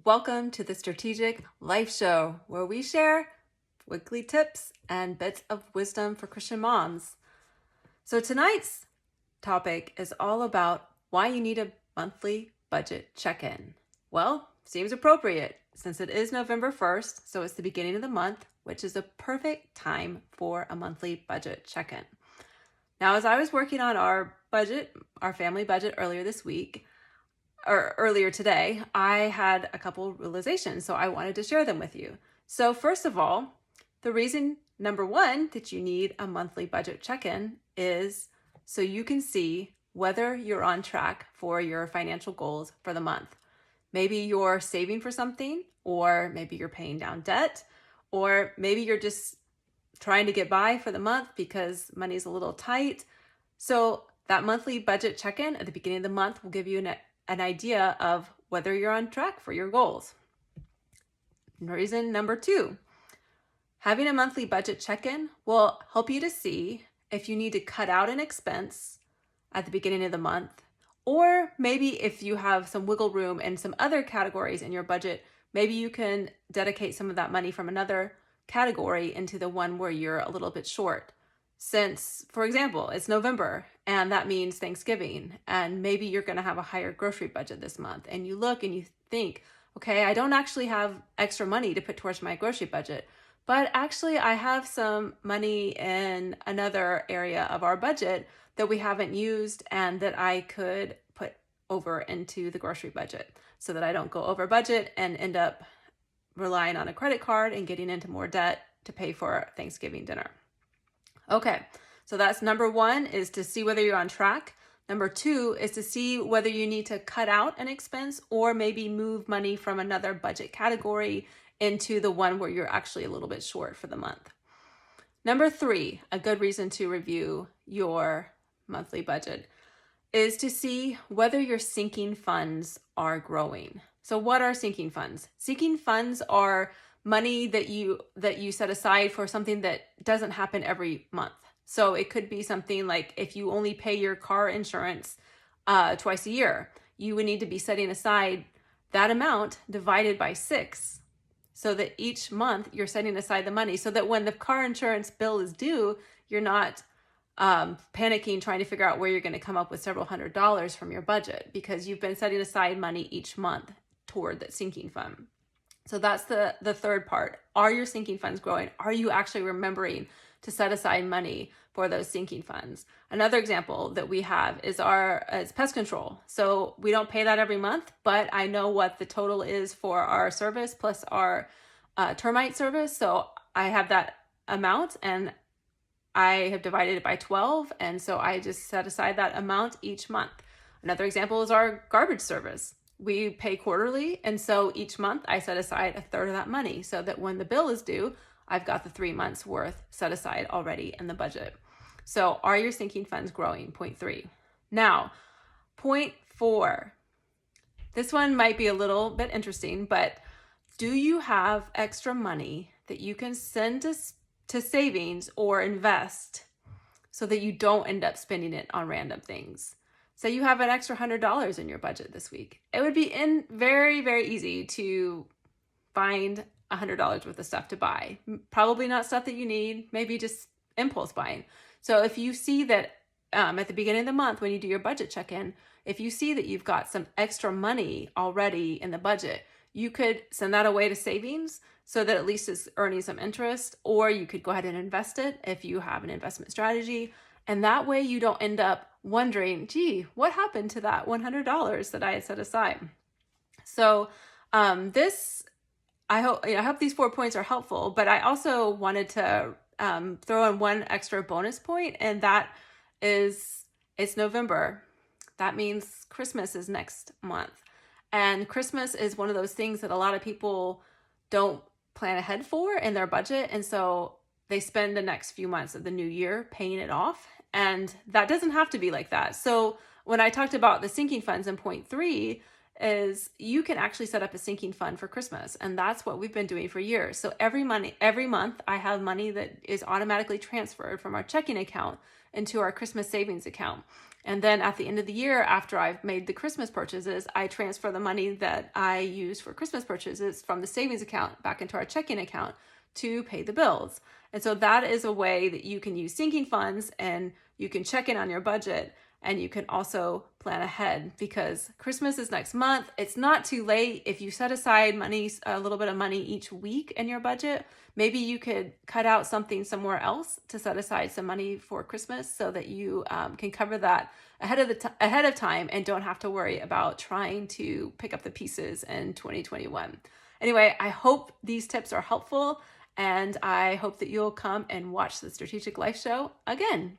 Welcome to the Strategic Life Show, where we share weekly tips and bits of wisdom for Christian moms. So tonight's topic is all about why you need a monthly budget check-in. Well, seems appropriate since it is November 1st, so it's the beginning of the month, which is a perfect time for a monthly budget check-in. Now, as I was working on our family budget earlier today, I had a couple realizations, so I wanted to share them with you. So first of all, the reason number one that you need a monthly budget check-in is so you can see whether you're on track for your financial goals for the month. Maybe you're saving for something, or maybe you're paying down debt, or maybe you're just trying to get by for the month because money's a little tight. So that monthly budget check-in at the beginning of the month will give you an idea of whether you're on track for your goals. Reason number two, having a monthly budget check-in will help you to see if you need to cut out an expense at the beginning of the month, or maybe if you have some wiggle room in some other categories in your budget, maybe you can dedicate some of that money from another category into the one where you're a little bit short. Since, for example, it's November and that means Thanksgiving, and maybe you're going to have a higher grocery budget this month, and you look and you think, okay, I don't actually have extra money to put towards my grocery budget, but actually I have some money in another area of our budget that we haven't used and that I could put over into the grocery budget so that I don't go over budget and end up relying on a credit card and getting into more debt to pay for Thanksgiving dinner. Okay, so that's number one, is to see whether you're on track. Number two is to see whether you need to cut out an expense or maybe move money from another budget category into the one where you're actually a little bit short for the month. Number three, a good reason to review your monthly budget is to see whether your sinking funds are growing. So what are sinking funds? Sinking funds are money that you set aside for something that doesn't happen every month. So it could be something like if you only pay your car insurance twice a year, you would need to be setting aside that amount divided by 6, so that each month you're setting aside the money so that when the car insurance bill is due, you're not panicking trying to figure out where you're going to come up with several $100s from your budget, because you've been setting aside money each month toward that sinking fund. So that's the third part. Are your sinking funds growing? Are you actually remembering to set aside money for those sinking funds? Another example that we have is it's pest control. So we don't pay that every month, but I know what the total is for our service plus our termite service. So I have that amount and I have divided it by 12. And so I just set aside that amount each month. Another example is our garbage service. We pay quarterly, and so each month I set aside a third of that money so that when the bill is due, I've got the 3 months worth set aside already in the budget. So are your sinking funds growing? Point 3. Now, point 4. This one might be a little bit interesting, but do you have extra money that you can send to savings or invest so that you don't end up spending it on random things? Say you have an extra $100 in your budget this week. It would be very, very easy to find $100 worth of stuff to buy. Probably not stuff that you need, maybe just impulse buying. So if you see that at the beginning of the month when you do your budget check-in, if you see that you've got some extra money already in the budget, you could send that away to savings so that at least it's earning some interest, or you could go ahead and invest it if you have an investment strategy. And that way you don't end up wondering, gee, what happened to that $100 that I had set aside? So I hope these 4 points are helpful, but I also wanted to throw in one extra bonus point, and that is it's November. That means Christmas is next month. And Christmas is one of those things that a lot of people don't plan ahead for in their budget. And so they spend the next few months of the new year paying it off. And that doesn't have to be like that. So when I talked about the sinking funds in point 3, is you can actually set up a sinking fund for Christmas. And that's what we've been doing for years. So every month I have money that is automatically transferred from our checking account into our Christmas savings account. And then at the end of the year, after I've made the Christmas purchases, I transfer the money that I use for Christmas purchases from the savings account back into our checking account to pay the bills. And so that is a way that you can use sinking funds, and you can check in on your budget, and you can also plan ahead, because Christmas is next month. It's not too late. If you set aside money, a little bit of money each week in your budget, maybe you could cut out something somewhere else to set aside some money for Christmas, so that you can cover that ahead of time and don't have to worry about trying to pick up the pieces in 2021. Anyway, I hope these tips are helpful, and I hope that you'll come and watch the Strategic Life Show again.